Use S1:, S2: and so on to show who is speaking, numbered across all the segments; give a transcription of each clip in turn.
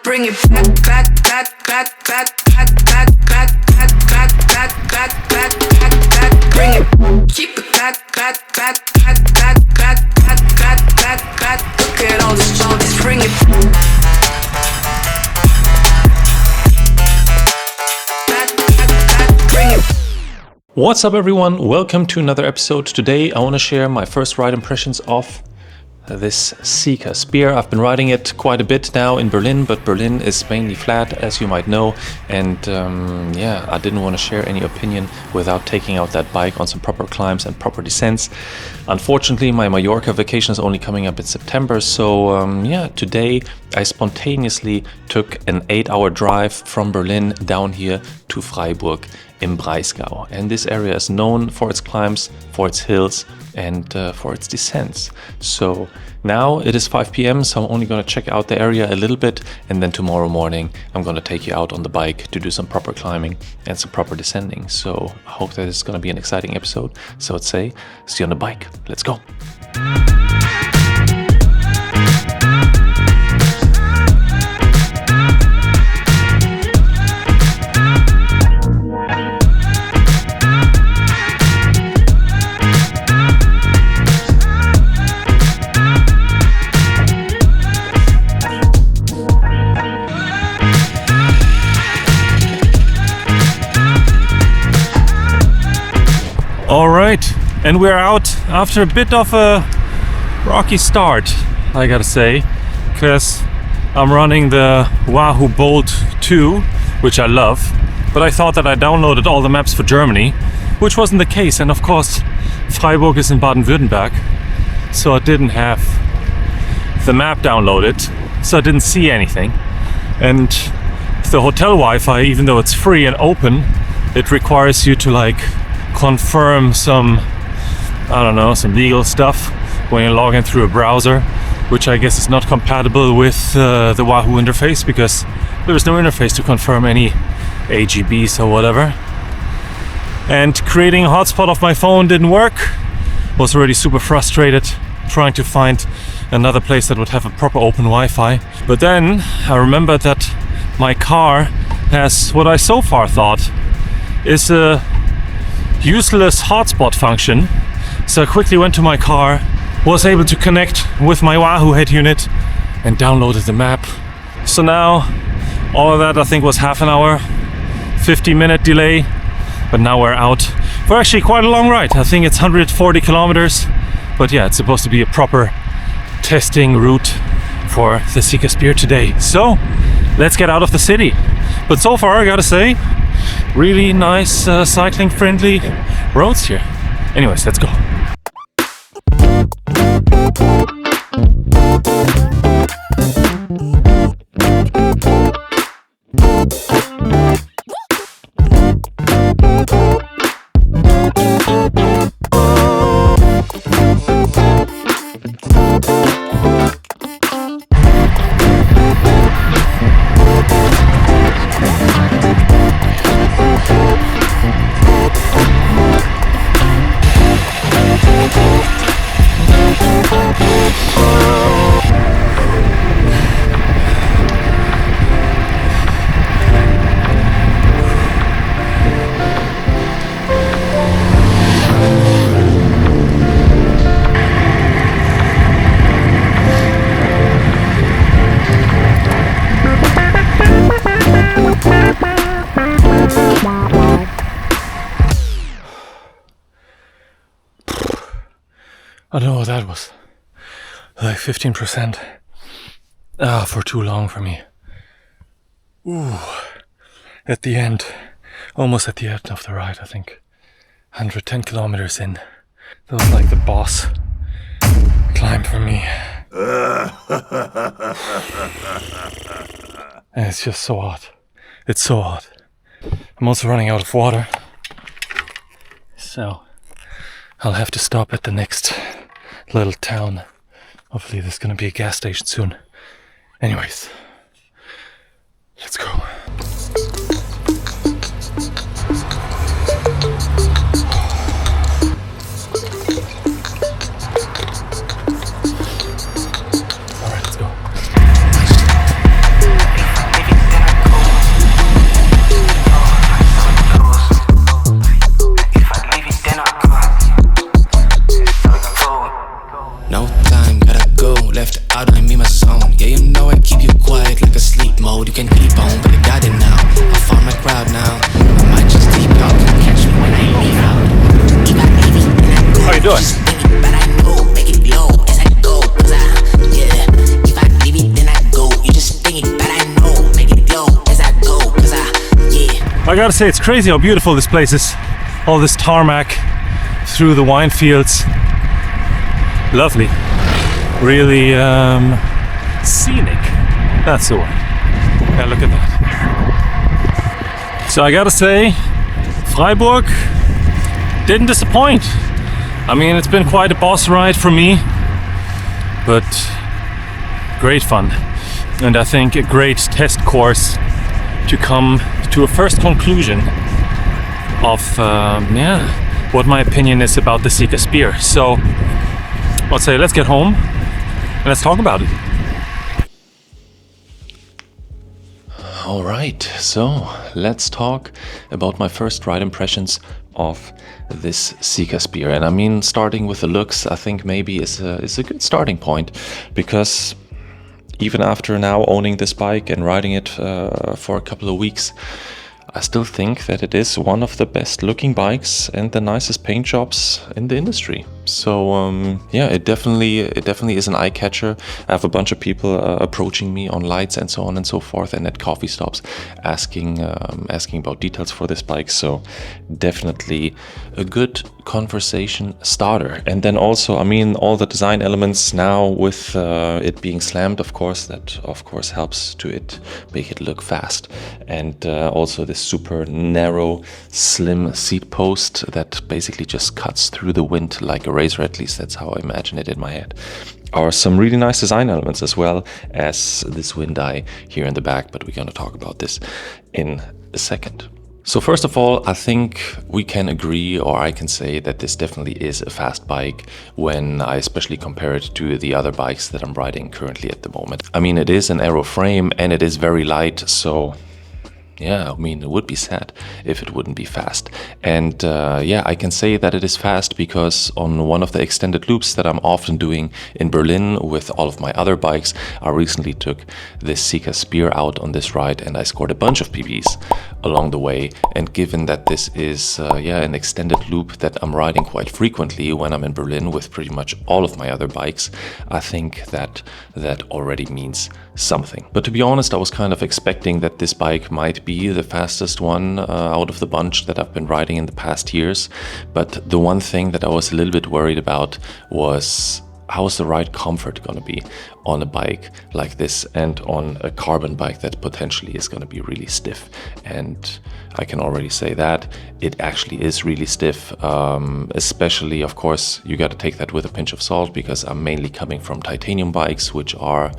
S1: Bring it back, back, back, back, back, back, back, back, back, back, back, back, back, back, back. Bring it, keep it back, back, back, back, back, back, back, back, back, back. Look at all this love, just bring it.
S2: What's up everyone, welcome to another episode. Today I want to share my first ride impressions of this Seka Spear. I've been riding it quite a bit now in Berlin, but Berlin is mainly flat, as you might know, and I didn't want to share any opinion without taking out that bike on some proper climbs and proper descents. Unfortunately, my Mallorca vacation is only coming up in September, so today I spontaneously took an 8-hour drive from Berlin down here to Freiburg in Breisgau, and this area is known for its climbs, for its hills, and for its descents. So now it is 5 p.m, so I'm only going to check out the area a little bit, and then tomorrow morning I'm going to take you out on the bike to do some proper climbing and some proper descending. So I hope that it's going to be an exciting episode. So I'd say, see you on the bike. Let's go. Alright, and we're out after a bit of a rocky start, I gotta say, because I'm running the Wahoo Bolt 2, which I love, but I thought that I downloaded all the maps for Germany, which wasn't the case, and of course Freiburg is in Baden-Württemberg, so I didn't have the map downloaded, so I didn't see anything. And the hotel Wi-Fi, even though it's free and open, it requires you to confirm some legal stuff when you're logging through a browser, which I guess is not compatible with the Wahoo interface, because there is no interface to confirm any AGBs or whatever. And creating a hotspot off my phone didn't work. Was already super frustrated trying to find another place that would have a proper open Wi-Fi. But then I remembered that my car has what I so far thought is a useless hotspot function, so I quickly went to my car, was able to connect with my Wahoo head unit and downloaded the map. So now all of that I think was half an hour, 50-minute delay, but now we're out for actually quite a long ride. I think it's 140 kilometers, but yeah, it's supposed to be a proper testing route for the Seka Spear today. So let's get out of the city. But so far I gotta say, really nice cycling friendly roads here. Anyways, let's go. I don't know what that was. Like 15%. For too long for me. Ooh. At the end. Almost at the end of the ride, I think. 110 kilometers in. That was like the boss climb for me. And it's just so hot. It's so hot. I'm also running out of water. So I'll have to stop at the next little town. Hopefully there's gonna be a gas station soon. Anyways, let's go. Alright, let's go. I gotta say, it's crazy how beautiful this place is. All this tarmac through the wine fields. Lovely. Really scenic. That's the word. Yeah, look at that. So I gotta say, Freiburg didn't disappoint. I mean, it's been quite a boss ride for me, but great fun. And I think a great test course to come to a first conclusion of what my opinion is about the Seka Spear. So I'll say let's get home and let's talk about it.
S3: All right, so let's talk about my first ride impressions of this Seka Spear. And I mean, starting with the looks, I think maybe is a good starting point, because even after now owning this bike and riding it for a couple of weeks, I still think that it is one of the best looking bikes and the nicest paint jobs in the industry. So yeah, it definitely is an eye catcher. I have a bunch of people approaching me on lights and so on and so forth, and at coffee stops asking about details for this bike. So definitely a good conversation starter. And then also, I mean, all the design elements now with it being slammed, of course, that of course helps to make it look fast. And also this super narrow, slim seat post that basically just cuts through the wind like a razor, at least that's how I imagine it in my head. Are some really nice design elements, as well as this wind eye here in the back, but we're going to talk about this in a second. So first of all, I think we can agree, or I can say, that this definitely is a fast bike when I especially compare it to the other bikes that I'm riding currently at the moment. I mean, it is an aero frame and it is very light, so yeah, I mean, it would be sad if it wouldn't be fast. And yeah, I can say that it is fast because on one of the extended loops that I'm often doing in Berlin with all of my other bikes, I recently took this Seka Spear out on this ride and I scored a bunch of PBs along the way. And given that this is yeah, an extended loop that I'm riding quite frequently when I'm in Berlin with pretty much all of my other bikes, I think that already means something. But to be honest, I was kind of expecting that this bike might be the fastest one out of the bunch that I've been riding in the past years. But the one thing that I was a little bit worried about was how is the ride comfort going to be on a bike like this and on a carbon bike that potentially is going to be really stiff. And I can already say that it actually is really stiff, especially, of course, you got to take that with a pinch of salt because I'm mainly coming from titanium bikes, which are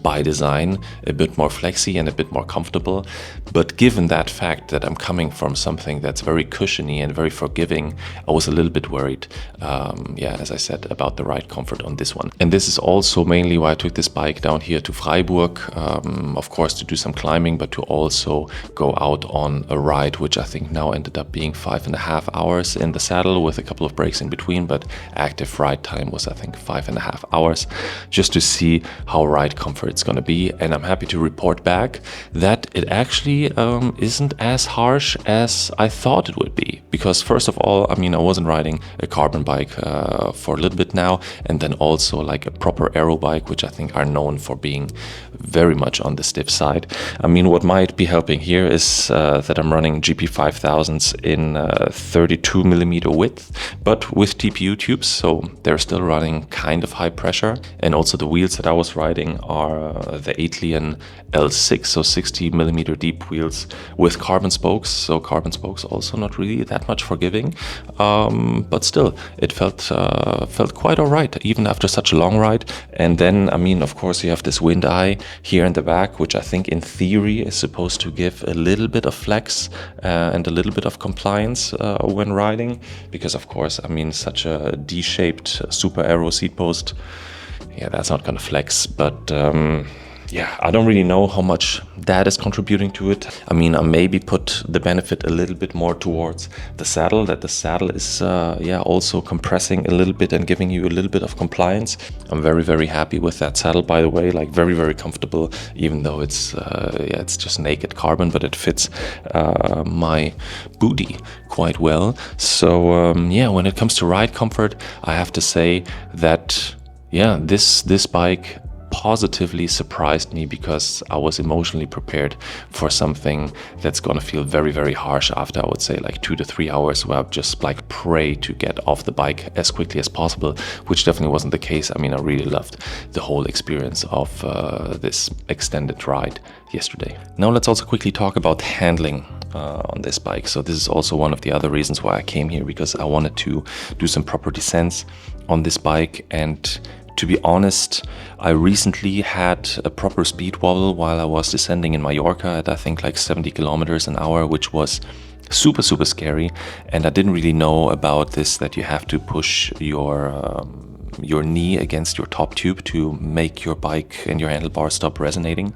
S3: by design a bit more flexy and a bit more comfortable. But given that fact that I'm coming from something that's very cushiony and very forgiving, I was a little bit worried, yeah, as I said, about the ride comfort on this one. And this is also mainly why I took this bike down here to Freiburg, of course to do some climbing, but to also go out on a ride, which I think now ended up being 5.5 hours in the saddle with a couple of breaks in between, but active ride time was, I think, 5.5 hours, just to see how ride comfort it's going to be. And I'm happy to report back that it actually isn't as harsh as I thought it would be. Because first of all, I mean, I wasn't riding a carbon bike for a little bit now, and then also like a proper aero bike, which I think are known for being very much on the stiff side. I mean, what might be helping here is that I'm running GP5000s in 32mm width, but with TPU tubes, so they're still running kind of high pressure. And also the wheels that I was riding are the Atelian L6, so 60mm deep wheels with carbon spokes. So carbon spokes also not really that much forgiving, but still it felt quite all right even after such a long ride. And then, I mean, of course, you have this wind eye here in the back, which I think in theory is supposed to give a little bit of flex and a little bit of compliance when riding, because of course, I mean, such a D-shaped super aero seat post, yeah, that's not gonna flex. But yeah, I don't really know how much that is contributing to it. I mean, I maybe put the benefit a little bit more towards the saddle, that the saddle is yeah, also compressing a little bit and giving you a little bit of compliance. I'm very, very happy with that saddle, by the way, like very, very comfortable, even though it's yeah, it's just naked carbon, but it fits my booty quite well. So yeah, when it comes to ride comfort, I have to say that yeah, this bike positively surprised me because I was emotionally prepared for something that's gonna feel very, very harsh after, I would say, like 2 to 3 hours, where I just like pray to get off the bike as quickly as possible, which definitely wasn't the case. I mean, I really loved the whole experience of this extended ride yesterday. Now let's also quickly talk about handling on this bike. So this is also one of the other reasons why I came here, because I wanted to do some proper descents on this bike. And to be honest, I recently had a proper speed wobble while I was descending in Mallorca at, I think, like 70 kilometers an hour, which was super, super scary. And I didn't really know about this, that you have to push your knee against your top tube to make your bike and your handlebar stop resonating.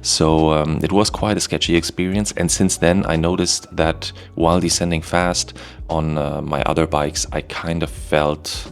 S3: So it was quite a sketchy experience. And since then, I noticed that while descending fast on my other bikes, I kind of felt,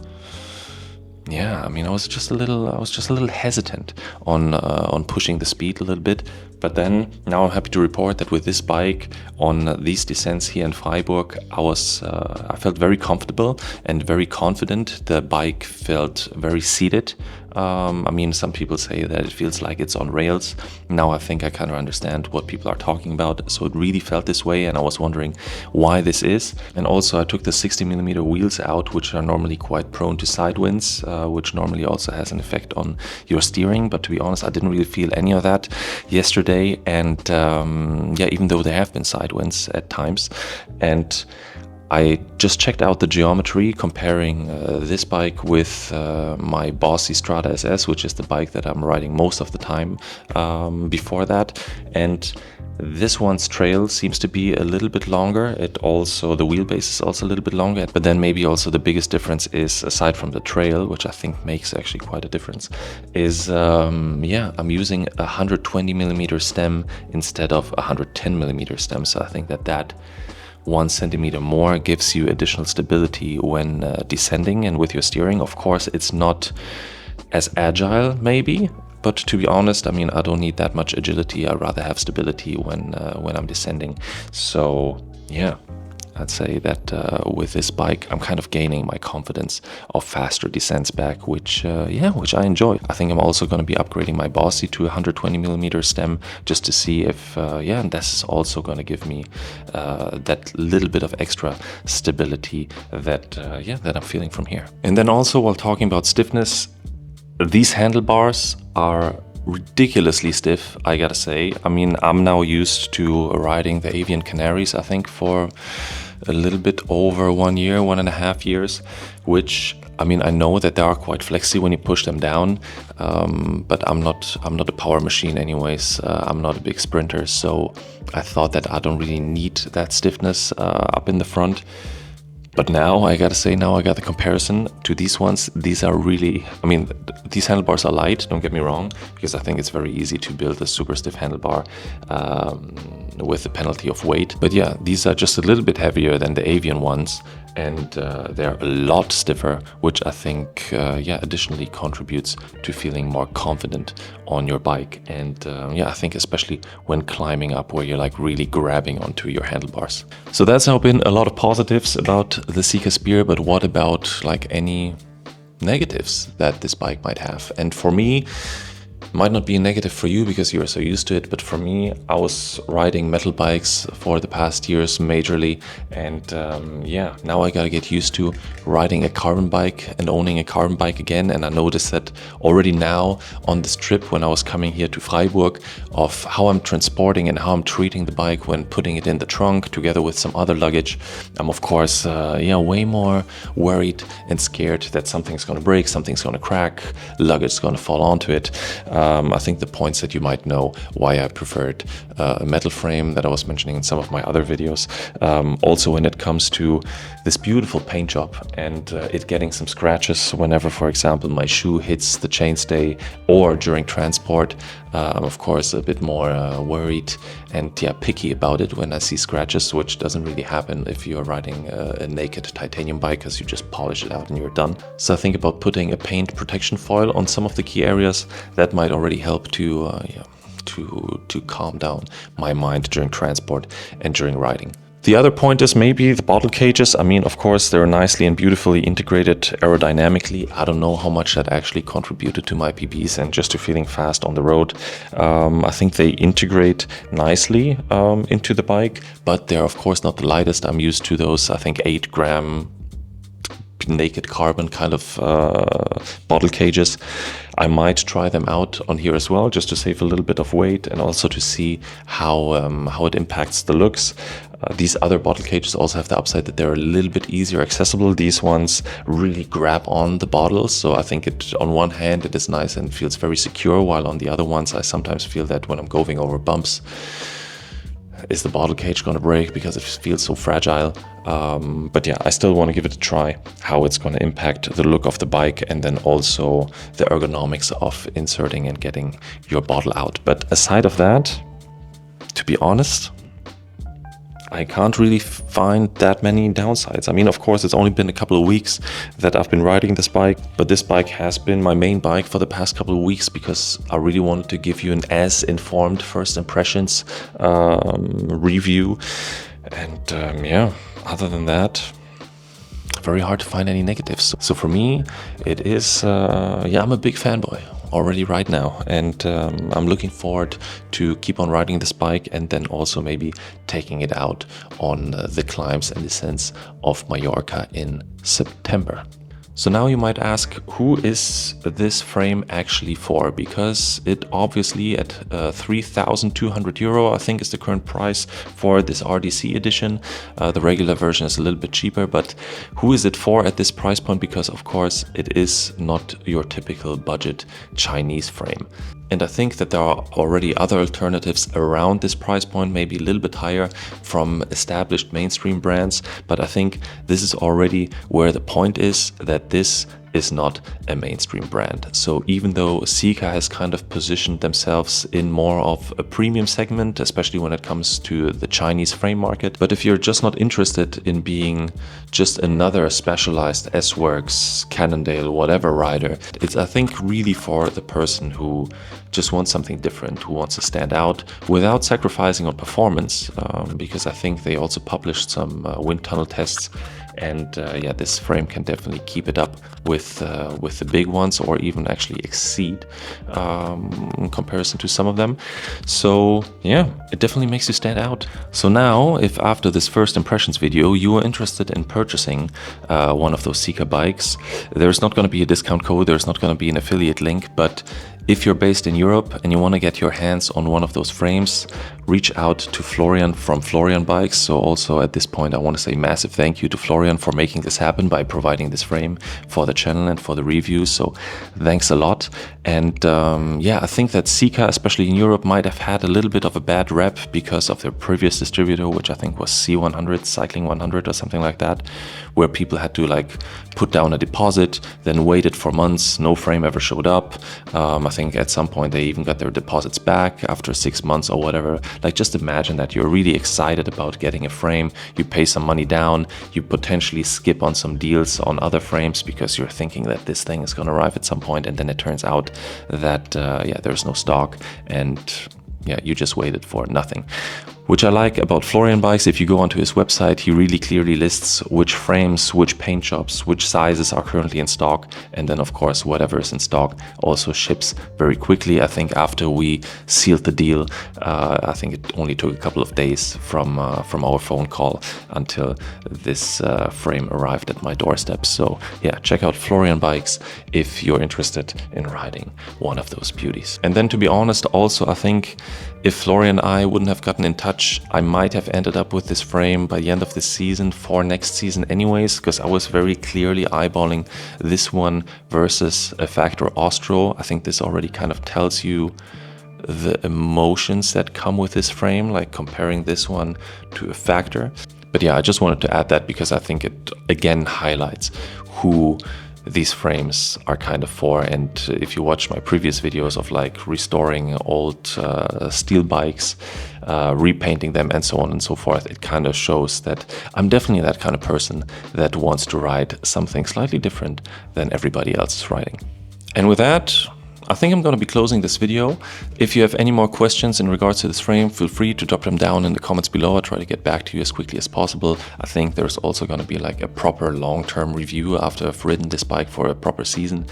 S3: yeah, I mean, I was just a little hesitant on pushing the speed a little bit. But then now I'm happy to report that with this bike on these descents here in Freiburg, I felt very comfortable and very confident. The bike felt very seated. I mean, some people say that it feels like it's on rails. Now I think I kind of understand what people are talking about. So it really felt this way, and I was wondering why this is. And also I took the 60mm wheels out, which are normally quite prone to side winds, which normally also has an effect on your steering. But to be honest, I didn't really feel any of that yesterday. And yeah, even though there have been side winds at times. And I just checked out the geometry, comparing this bike with my Bossy Strada SS, which is the bike that I'm riding most of the time before that. And this one's trail seems to be a little bit longer. The wheelbase is also a little bit longer. But then maybe also the biggest difference is, aside from the trail, which I think makes actually quite a difference, is yeah, I'm using a 120mm stem instead of a 110mm stem. So I think that 1 centimeter more gives you additional stability when descending and with your steering. Of course, it's not as agile maybe, but to be honest, I mean, I don't need that much agility. I rather have stability when I'm descending. So yeah, I'd say that with this bike, I'm kind of gaining my confidence of faster descents back, which I enjoy. I think I'm also going to be upgrading my Bossy to a 120mm stem, just to see if, and this is also going to give me that little bit of extra stability that I'm feeling from here. And then also, while talking about stiffness, these handlebars are ridiculously stiff, I gotta say. I mean, I'm now used to riding the Avian Canaries, I think, for a little bit over 1 year, 1.5 years, which, I mean, I know that they are quite flexy when you push them down, but I'm not a power machine anyways. I'm not a big sprinter, so I thought that I don't really need that stiffness up in the front. But now I gotta say, now I got the comparison to these ones. These are really, I mean, these handlebars are light, don't get me wrong, because I think it's very easy to build a super stiff handlebar with the penalty of weight. But yeah, these are just a little bit heavier than the Avian ones, and they're a lot stiffer, which I think, additionally contributes to feeling more confident on your bike. And I think especially when climbing up, where you're like really grabbing onto your handlebars. So that's now been a lot of positives about the Seka Spear, but what about like any negatives that this bike might have? And for me, might not be a negative for you because you're so used to it, but for me, I was riding metal bikes for the past years majorly, and now I gotta get used to riding a carbon bike and owning a carbon bike again. And I noticed that already now on this trip when I was coming here to Freiburg, of how I'm transporting and how I'm treating the bike when putting it in the trunk together with some other luggage. I'm of course way more worried and scared that something's gonna break, something's gonna crack, luggage is gonna fall onto it. I think the points that you might know why I preferred a metal frame that I was mentioning in some of my other videos. Also when it comes to this beautiful paint job and it getting some scratches whenever, for example, my shoe hits the chainstay or during transport. I'm of course a bit more worried and picky about it when I see scratches, which doesn't really happen if you're riding a naked titanium bike, because you just polish it out and you're done. So I think about putting a paint protection foil on some of the key areas. That might already help to calm down my mind during transport and during riding. The other point is maybe the bottle cages. I mean, of course, they're nicely and beautifully integrated aerodynamically. I don't know how much that actually contributed to my PBs and just to feeling fast on the road. I think they integrate nicely into the bike, but they're of course not the lightest. I'm used to those, I think, 8-gram naked carbon kind of bottle cages. I might try them out on here as well, just to save a little bit of weight and also to see how it impacts the looks. These other bottle cages also have the upside that they're a little bit easier accessible. These ones really grab on the bottles, so I think it, on one hand, it is nice and feels very secure, while on the other ones, I sometimes feel that when I'm going over bumps, is the bottle cage gonna break because it feels so fragile? But yeah, I still want to give it a try, how it's going to impact the look of the bike and then also the ergonomics of inserting and getting your bottle out. But aside of that, to be honest, I can't really find that many downsides. I mean, of course, it's only been a couple of weeks that I've been riding this bike, but this bike has been my main bike for the past couple of weeks because I really wanted to give you an as informed first impressions review. And yeah, other than that, very hard to find any negatives. So for me, it is, yeah, I'm a big fanboy already right now, and I'm looking forward to keep on riding this bike and then also maybe taking it out on the climbs and descents of Mallorca in September. So now you might ask, who is this frame actually for? Because it obviously at 3,200 euro, I think is the current price for this RDC edition. The regular version is a little bit cheaper, but who is it for at this price point? Because of course it is not your typical budget Chinese frame. And I think that there are already other alternatives around this price point, maybe a little bit higher from established mainstream brands. But I think this is already where the point is, that this is not a mainstream brand. So even though Seka has kind of positioned themselves in more of a premium segment, especially when it comes to the Chinese frame market, but if you're just not interested in being just another specialized S-Works, Cannondale, whatever rider, it's, I think, really for the person who just wants something different, who wants to stand out without sacrificing on performance, because I think they also published some wind tunnel tests. And yeah, this frame can definitely keep it up with the big ones, or even actually exceed in comparison to some of them. So yeah, it definitely makes you stand out. So now, if after this first impressions video you are interested in purchasing one of those Seka bikes, there's not going to be a discount code, there's not going to be an affiliate link, but if you're based in Europe and you want to get your hands on one of those frames, reach out to Florian from Florian Bikes. So also at this point, I want to say massive thank you to Florian for making this happen by providing this frame for the channel and for the reviews. So thanks a lot. And yeah, I think that Seka, especially in Europe, might have had a little bit of a bad rep because of their previous distributor, which I think was C100, Cycling 100 or something like that, where people had to like put down a deposit, then waited for months, no frame ever showed up. I think at some point they even got their deposits back after 6 months or whatever. Like, just imagine that you're really excited about getting a frame, you pay some money down, you potentially skip on some deals on other frames because you're thinking that this thing is going to arrive at some point, and then it turns out that yeah, there's no stock, and yeah, you just waited for nothing. Which I like about Florian Bikes. If you go onto his website, he really clearly lists which frames, which paint jobs, which sizes are currently in stock. And then of course, whatever is in stock also ships very quickly. I think after we sealed the deal, I think it only took a couple of days from our phone call until this frame arrived at my doorstep. So yeah, check out Florian Bikes if you're interested in riding one of those beauties. And then, to be honest, also I think if Florian and I wouldn't have gotten in touch, I might have ended up with this frame by the end of this season for next season anyways, because I was very clearly eyeballing this one versus a Factor Ostro. I think this already kind of tells you the emotions that come with this frame, like comparing this one to a Factor. But yeah, I just wanted to add that because I think it again highlights who these frames are kind of for. And if you watch my previous videos of like restoring old steel bikes, repainting them and so on and so forth, it kind of shows that I'm definitely that kind of person that wants to ride something slightly different than everybody else is riding. And with that, I think I'm going to be closing this video. If you have any more questions in regards to this frame, feel free to drop them down in the comments below. I'll try to get back to you as quickly as possible. I think there's also going to be like a proper long-term review after I've ridden this bike for a proper season.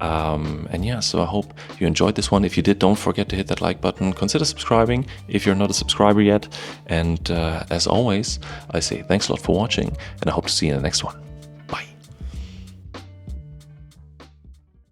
S3: And yeah, so I hope you enjoyed this one. If you did, don't forget to hit that like button. Consider subscribing if you're not a subscriber yet. And as always, I say thanks a lot for watching, and I hope to see you in the next one.